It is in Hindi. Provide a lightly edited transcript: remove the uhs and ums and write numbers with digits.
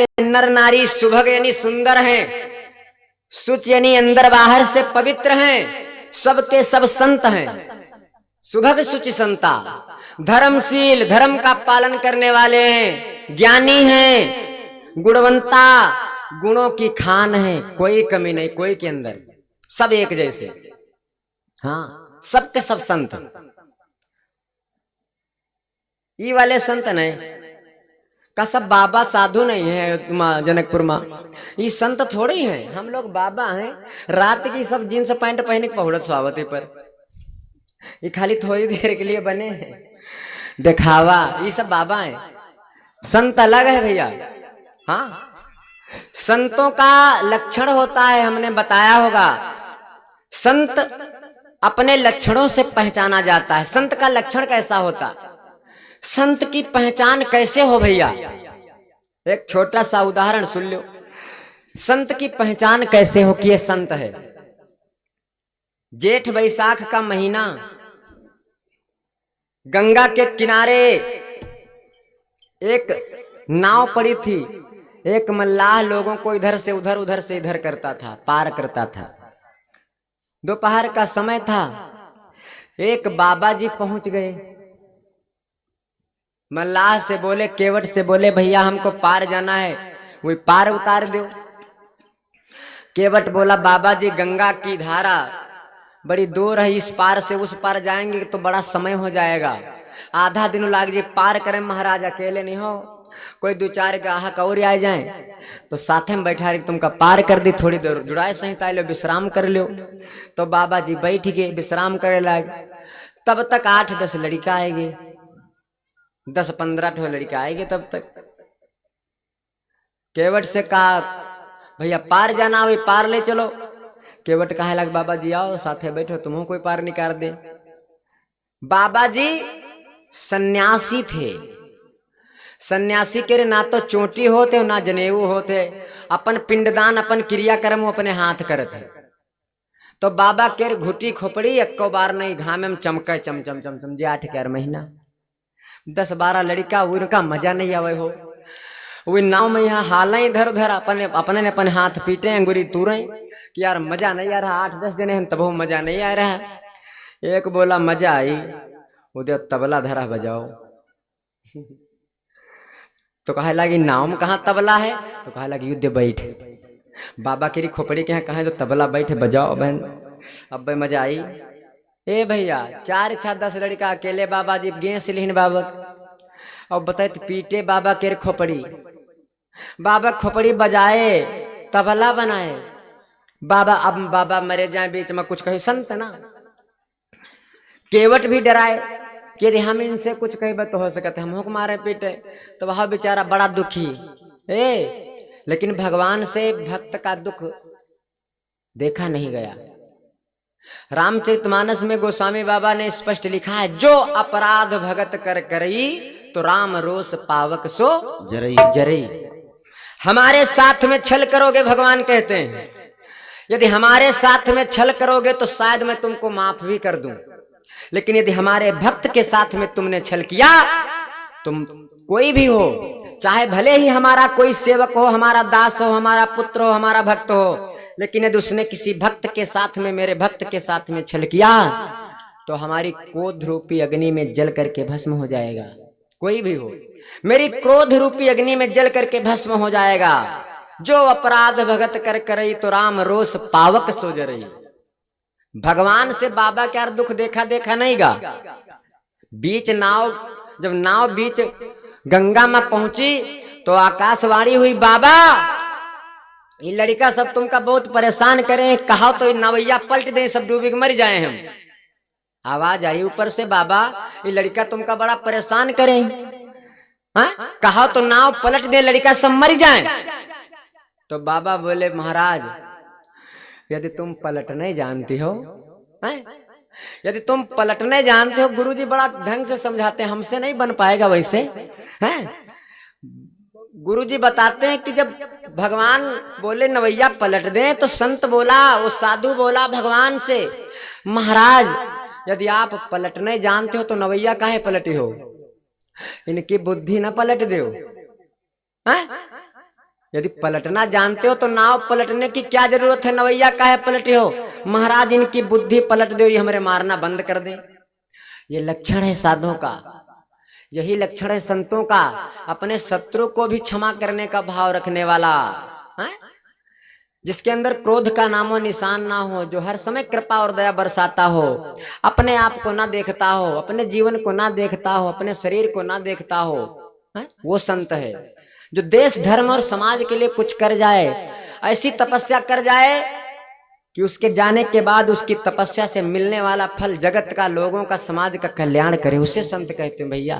के नर नारी सुभग यानी सुंदर हैं, सुच यानी अंदर बाहर से पवित्र हैं, सबके सब संत हैं। सुभग सुच संता, धर्मशील धर्म का पालन करने वाले हैं, ज्ञानी हैं, गुणवंता गुणों की खान है, कोई कमी नहीं कोई के अंदर, सब एक जैसे। हाँ, सबके सब संत। ये वाले संत नहीं का सब बाबा साधु नहीं है जनकपुर में, ये संत थोड़ी हैं, हम लोग बाबा हैं। रात की सब जींस पैंट पहने के पहुड़त स्वागत पर, ये खाली थोड़ी देर के लिए बने हैं, दिखावा। ये सब बाबा हैं, संत अलग है भैया। हाँ, संतों का लक्षण होता है, हमने बताया होगा, संत अपने लक्षणों से पहचाना जाता है। संत का लक्षण कैसा होता, संत की पहचान कैसे हो भैया? एक छोटा सा उदाहरण सुन लो, संत की पहचान कैसे हो कि ये संत है। जेठ बैसाख का महीना, गंगा के किनारे एक नाव पड़ी थी, एक मल्लाह लोगों को इधर से उधर उधर से इधर करता था, पार करता था। दोपहर का समय था, एक बाबा जी पहुंच गए, मल्लाह से बोले, केवट से बोले, भैया हमको पार जाना है, वही पार उतार दो। केवट बोला, बाबा जी गंगा की धारा बड़ी दूर है, इस पार से उस पार जाएंगे तो बड़ा समय हो जाएगा, आधा दिन लाग जी, पार करें महाराज, अकेले नहीं हो, कोई दो चार ग्राहक और आ जाए तो साथ में बैठा रही, तुमका पार कर दी, थोड़ी देर जुड़ाए सहिता लो, विश्राम कर लो। तो बाबा जी बैठ गए, विश्राम करे लगे। तब तक 8-10 लड़का आएंगे, 10-15 लड़के आएंगे। तब तक केवट से कहा, भैया पार जाना, वही पार ले चलो। केवट कहे लग, बाबा जी आओ साथे बैठो, तुम्हें कोई पार निकाल दे। बाबा जी सन्यासी थे, सन्यासी के ना तो चोटी होते ना जनेऊ होते, अपन पिंडदान अपन क्रियाक्रम अपने हाथ करते। तो बाबा केर घुटी खोपड़ी एको बार नहीं घामे में चमके, चम चम चम चम, 8 महीना 10-12 लड़का, उनका मजा नहीं आवे हो। वो नाव में यहाँ हाल इधर उधर अपने अपने हाथ पीटे, अंगुरी तूरे कि यार मजा नहीं आ रहा, 8-10 जने हैं तब मजा नहीं आ रहा। एक बोला मजा आई, उधर तबला धरा बजाओ। तो कहे लगी नाव में कहाँ तबला है, तो कहे लगी युद्ध बैठ, बाबा की खोपड़ी के यहाँ कहे तो तबला बैठे बजाओ बहन। अब भाई मजा आई। ए भैया 4-6-10 लड़का अकेले बाबा जी गेस लिहन बाबा, और बताए पीटे बाबा के खोपड़ी, बाबा खोपड़ी बजाए, तबला बनाए। बाबा अब बाबा मरे जाए बीच में कुछ कहे, संत ना। केवट भी डराए कि यदि हम इनसे कुछ कहे तो हो सकते हम को मारे पीटे, तो वह बेचारा बड़ा दुखी। लेकिन भगवान से भक्त का दुख देखा नहीं गया। रामचरितमानस में गोस्वामी बाबा ने स्पष्ट लिखा है, जो अपराध भगत कर करई तो राम रोष पावक सो जरई जरई। हमारे साथ में छल करोगे, भगवान कहते हैं, यदि हमारे साथ में छल करोगे तो शायद मैं तुमको माफ भी कर दूं, लेकिन यदि हमारे भक्त के साथ में तुमने छल किया, तुम कोई भी हो, चाहे भले ही हमारा कोई सेवक हो, हमारा दास हो, हमारा पुत्र हो, हमारा भक्त हो, लेकिन यदि उसने किसी भक्त के साथ में, मेरे भक्त के साथ में छल किया, तो हमारी क्रोध रूपी अग्नि में जल करके भस्म हो जाएगा। कोई भी हो, मेरी क्रोध रूपी अग्नि में जल करके भस्म हो जाएगा। जो अपराध भगत कर करई तो राम रोष पावक सो जरई। भगवान से बाबा क्या दुख देखा नहीं गा। बीच नाव, जब नाव बीच गंगा में पहुंची तो आकाशवाणी हुई, बाबा ये लड़का सब तुमका बहुत परेशान करे, कहा तो नवैया पलट दे, सब डूबी के मर जाए हम। आवाज आई ऊपर से, बाबा ये लड़का तुमका बड़ा परेशान करे, कहा तो नाव पलट दे, लड़का सब मर जाए। तो बाबा बोले, महाराज यदि तुम पलटने जानती हो, यदि तुम पलटने जानते हो, गुरुजी बड़ा ढंग से समझाते हैं, हमसे नहीं बन पाएगा वैसे हैं। गुरुजी बताते हैं कि जब भगवान बोले नवैया पलट दें, तो संत बोला, वो साधु बोला भगवान से, महाराज यदि आप पलटने जानते हो तो नवैया काहे पलटे हो, इनकी बुद्धि न पलट दो। यदि पलटना जानते हो तो नाव पलटने की क्या जरूरत है, नवैया काहे पलटे हो। महाराज इनकी बुद्धि पलट दो, ये हमारे मारना बंद कर दे। ये लक्षण है साधुओं का, यही लक्षण है संतों का, अपने शत्रु को भी क्षमा करने का भाव रखने वाला है? जिसके अंदर क्रोध का नामो निशान ना हो, जो हर समय कृपा और दया बरसाता हो, अपने आप को ना देखता हो, अपने जीवन को ना देखता हो, अपने शरीर को ना देखता हो, है? वो संत है जो देश धर्म और समाज के लिए कुछ कर जाए, ऐसी तपस्या कर जाए कि उसके जाने के बाद उसकी तपस्या से मिलने वाला फल जगत का, लोगों का, समाज का कल्याण करे। उसे संत कहते हैं भैया।